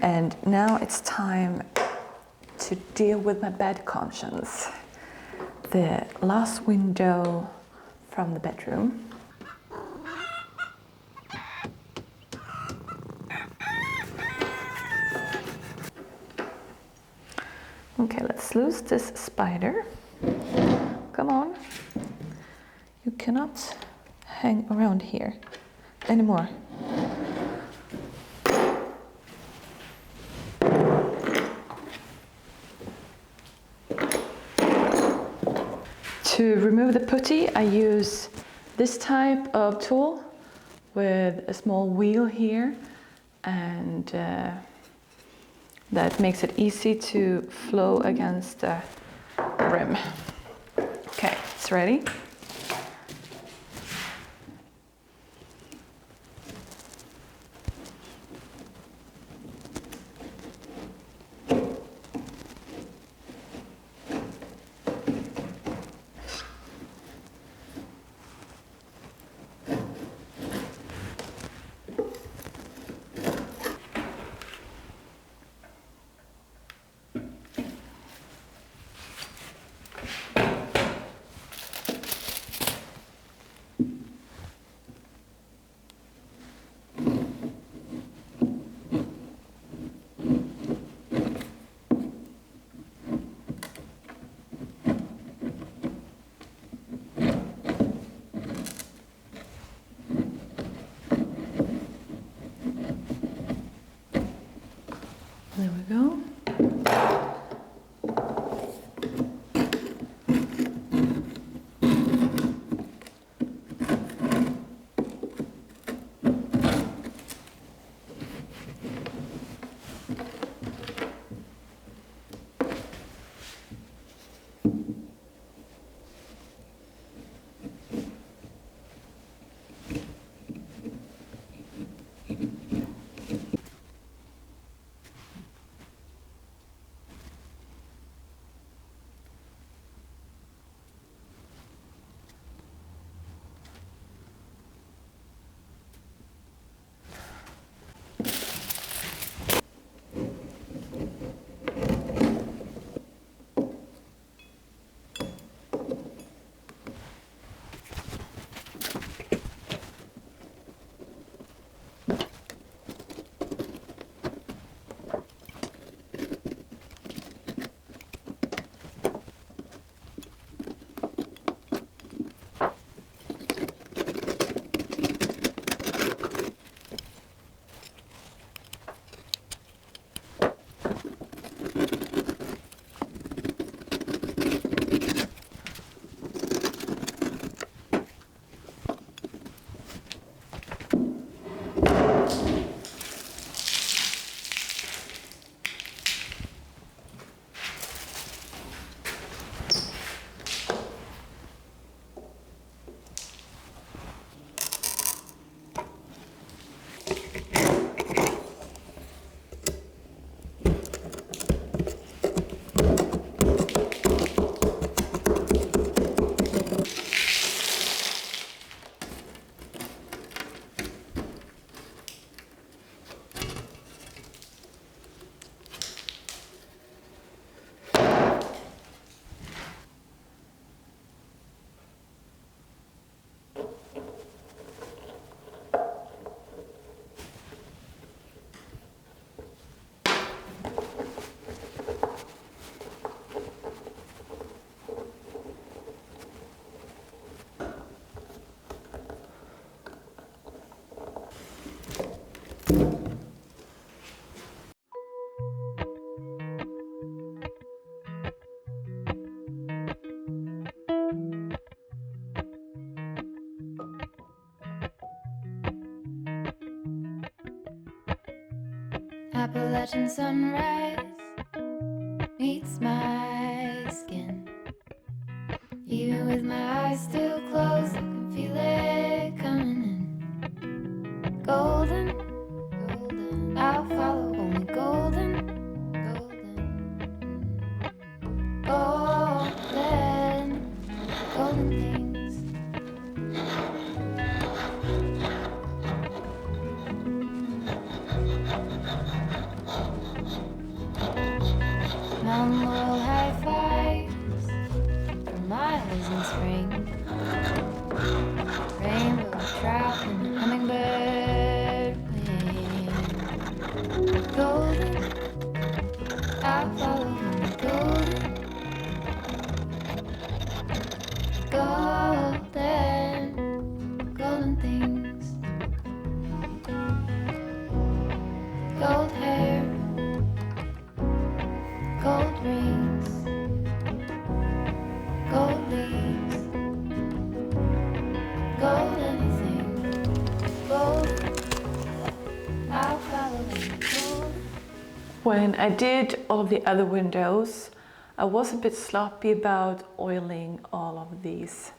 And now it's time to deal with my bed conscience. The last window from the bedroom. Okay, let's lose this spider. Come on. You cannot hang around here anymore. To remove the putty, I use this type of tool with a small wheel here, and that makes it easy to flow against the rim. Okay, it's ready. There we go. Appalachian sunrise meets my skin. Even with my eyes still closed, I can feel it coming in. Golden, golden, I'll follow only golden, golden, golden, golden things. golden. I'll follow only golden. Golden, golden things. Gold hair, gold rings, gold leaves, gold anything. Gold, I'll follow only gold. When I did all of the other windows, I was a bit sloppy about oiling all of these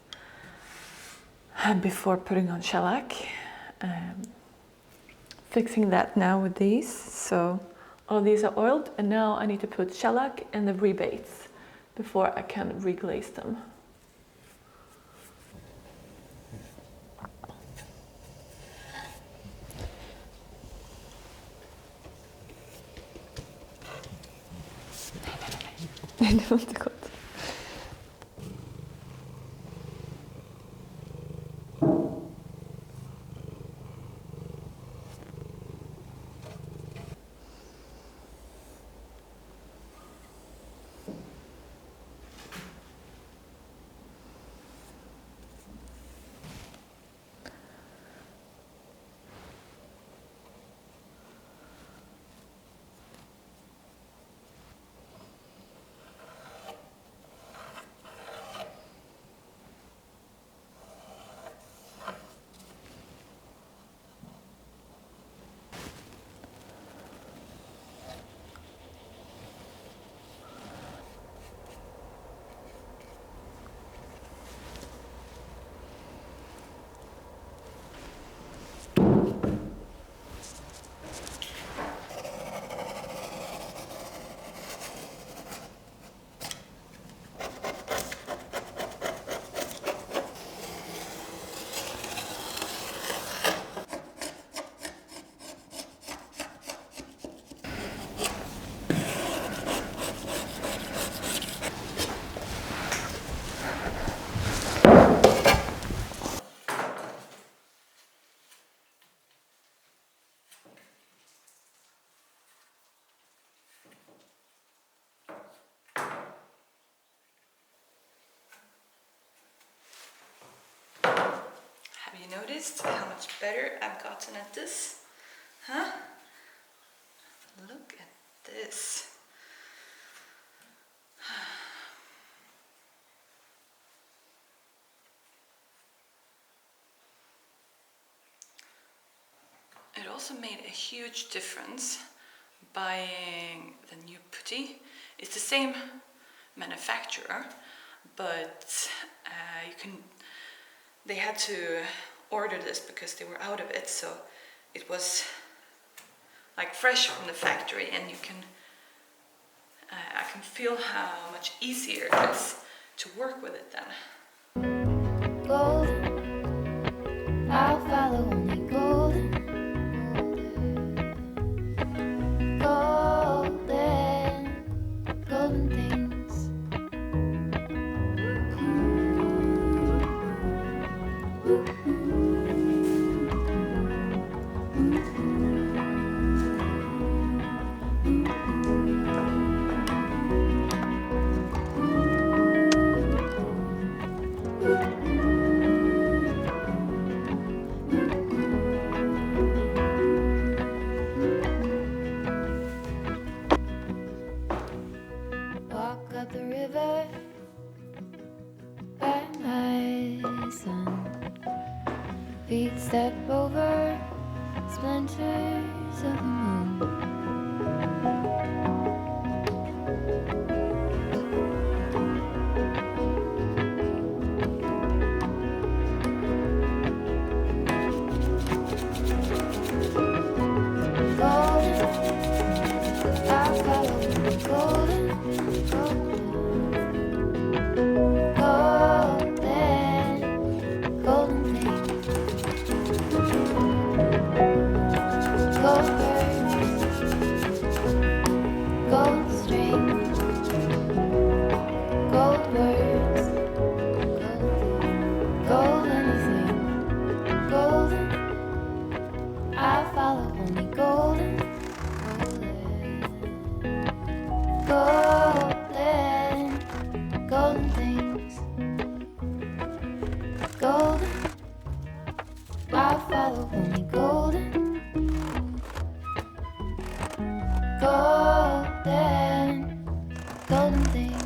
before putting on shellac. Fixing that now with these. So all of these are oiled, and now I need to put shellac and the rebates before I can re-glaze them. Nej, det var inte gott. Have you noticed how much better I've gotten at this? Huh? Look at this. It also made a huge difference buying the new putty. It's the same manufacturer, but they had to order this because they were out of it, so it was like fresh from the factory, and I can feel how much easier it is to work with it then. Golden, I'll follow only golden. Golden, golden things. Walk up the river by my son. Feet step over splinters of the moon. Golden, I'll follow the golden, golden, golden things. Gold bird, golden, golden things.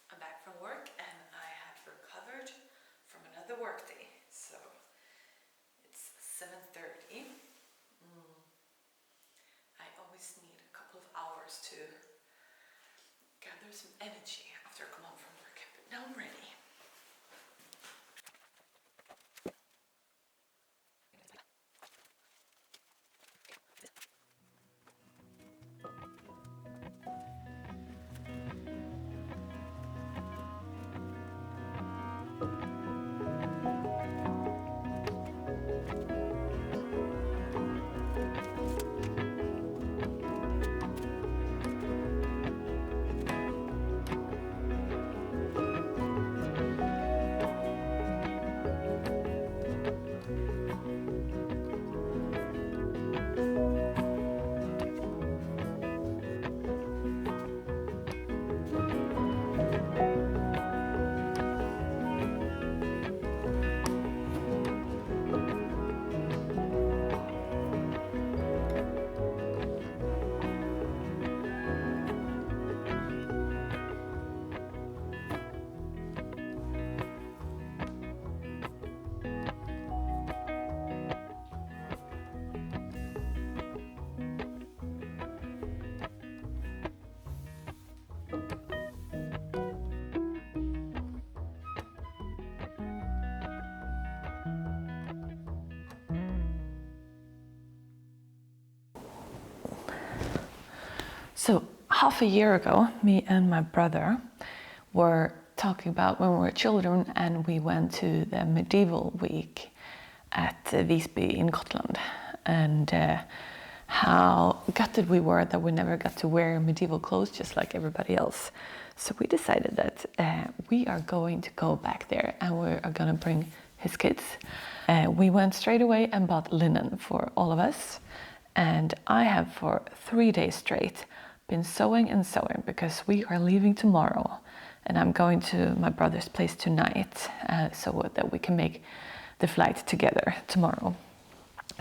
I'm back from work and I have recovered from another work day. So it's 7:30. I always need a couple of hours to gather some energy after I come home from work. But now I'm ready. So half a year ago, me and my brother were talking about when we were children and we went to the medieval week at Visby in Gotland, and how gutted we were that we never got to wear medieval clothes just like everybody else. So we decided that we are going to go back there and we are going to bring his kids. We went straight away and bought linen for all of us, and I have for 3 days straight been sewing and sewing because we are leaving tomorrow and I'm going to my brother's place tonight, so that we can make the flight together tomorrow.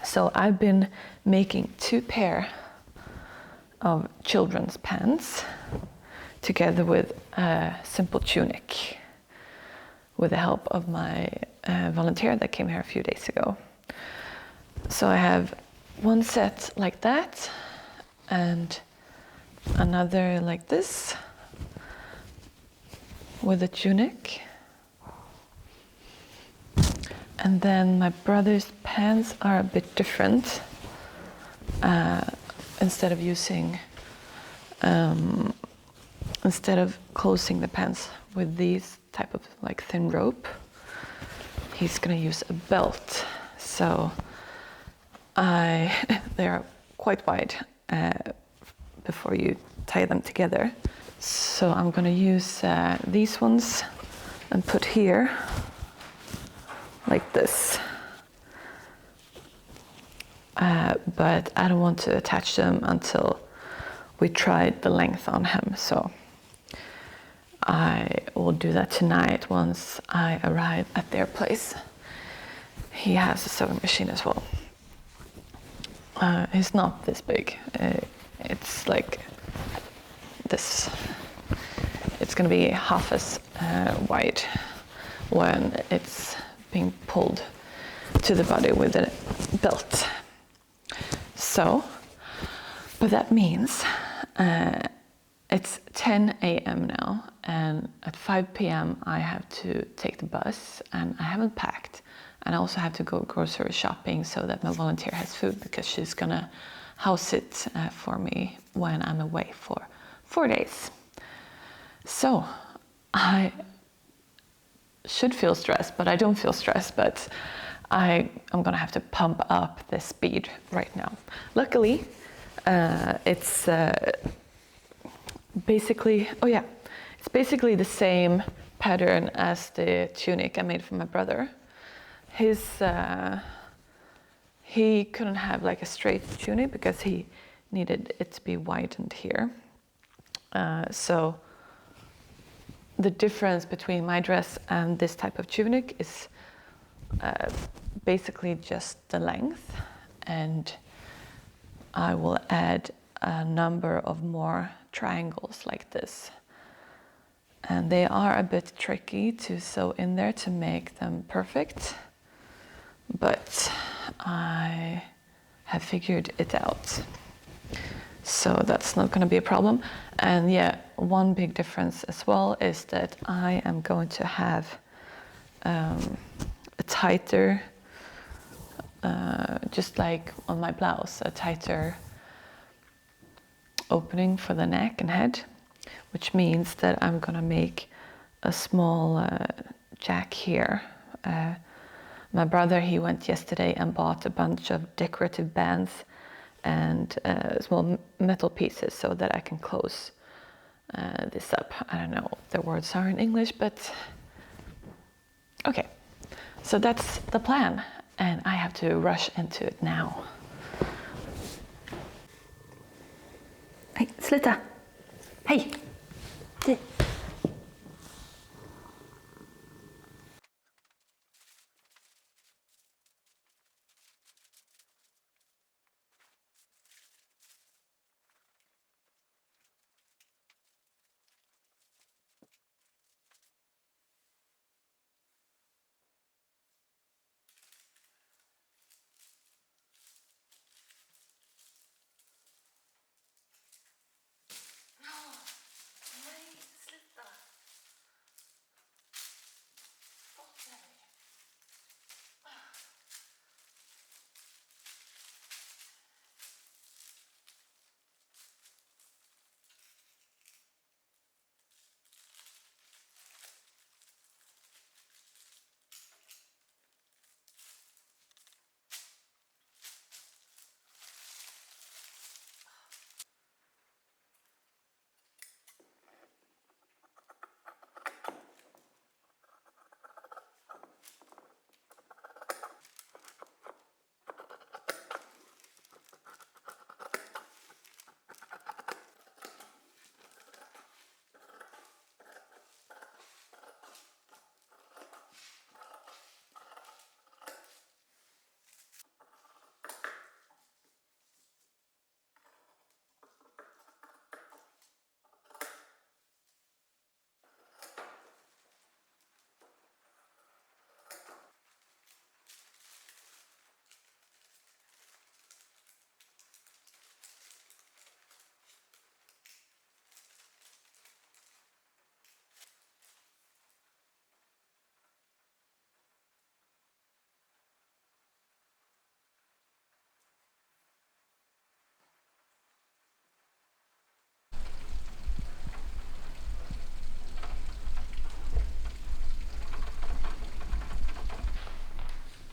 So I've been making 2 pair of children's pants together with a simple tunic with the help of my volunteer that came here a few days ago. So I have one set like that and another like this with a tunic. And then my brother's pants are a bit different. Instead of closing the pants with these type of like thin rope, he's gonna use a belt. So they are quite wide before you tie them together. So I'm gonna use these ones and put here like this. But I don't want to attach them until we tried the length on him. So I will do that tonight once I arrive at their place. He has a sewing machine as well. It's not this big. It's like this. It's going to be half as wide when it's being pulled to the body with a belt. So, but that means it's 10 a.m. now, and at 5 p.m. I have to take the bus, and I haven't packed. And I also have to go grocery shopping so that my volunteer has food, because she's gonna house it for me when I'm away for 4 days. So I should feel stressed, but I don't feel stressed, but I'm gonna have to pump up the speed right now. Luckily, it's basically, it's basically the same pattern as the tunic I made for my brother. He couldn't have like a straight tunic because he needed it to be widened here. So the difference between my dress and this type of tunic is basically just the length, and I will add a number of more triangles like this. And they are a bit tricky to sew in there to make them perfect, but I have figured it out. So that's not going to be a problem. And yeah, one big difference as well is that I am going to have a tighter, just like on my blouse, a tighter opening for the neck and head, which means that I'm gonna make a small jack here. My brother, he went yesterday and bought a bunch of decorative bands and small metal pieces so that I can close this up. I don't know what the words are in English, but okay. So that's the plan, and I have to rush into it now. Hej, sluta! Hej! Du.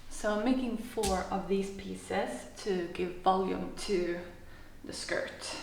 So I'm making 4 of these pieces to give volume to the skirt.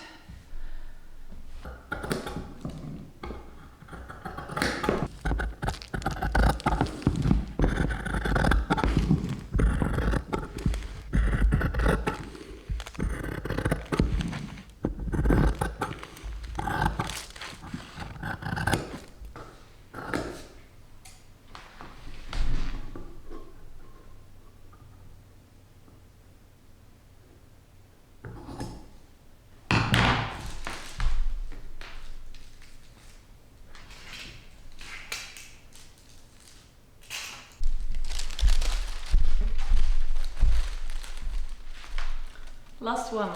last one.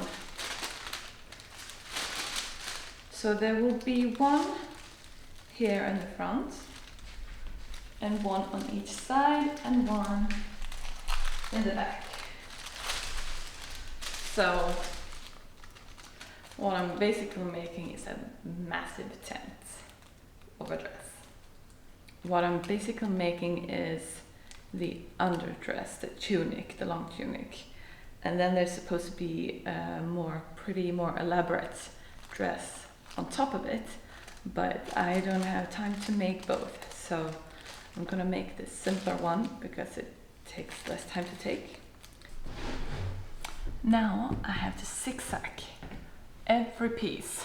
So there will be one here in the front, and one on each side, and one in the back. So what I'm basically making is a massive tent of a dress. What I'm basically making is the underdress, the tunic, the long tunic. And then there's supposed to be a more elaborate dress on top of it, but I don't have time to make both. So I'm gonna make this simpler one because it takes less time to take. Now I have to zigzag every piece.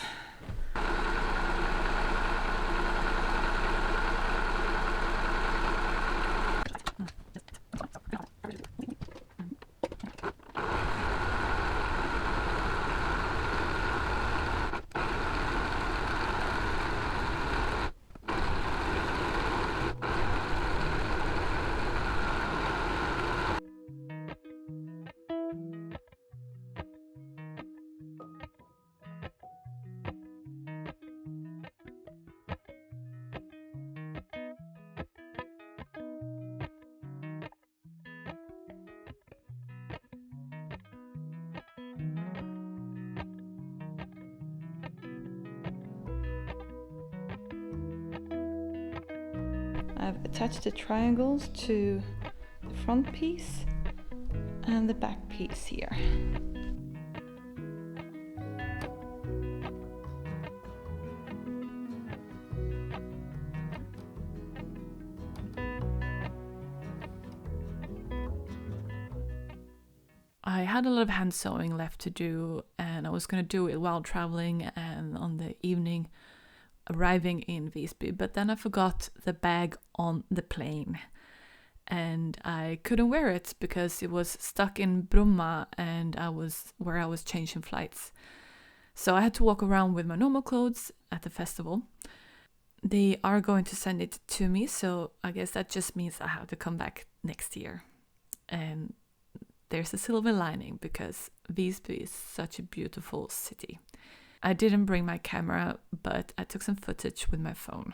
I've attached the triangles to the front piece and the back piece here. I had a lot of hand sewing left to do, and I was going to do it while traveling and on the evening arriving in Visby, but then I forgot the bag on the plane and I couldn't wear it because it was stuck in Bromma and I was changing flights. So I had to walk around with my normal clothes at the festival. They are going to send it to me, so I guess that just means I have to come back next year. And there's a silver lining because Visby is such a beautiful city. I didn't bring my camera, but I took some footage with my phone.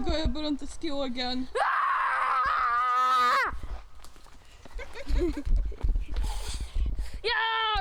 Går jag runt i skogen. Ja!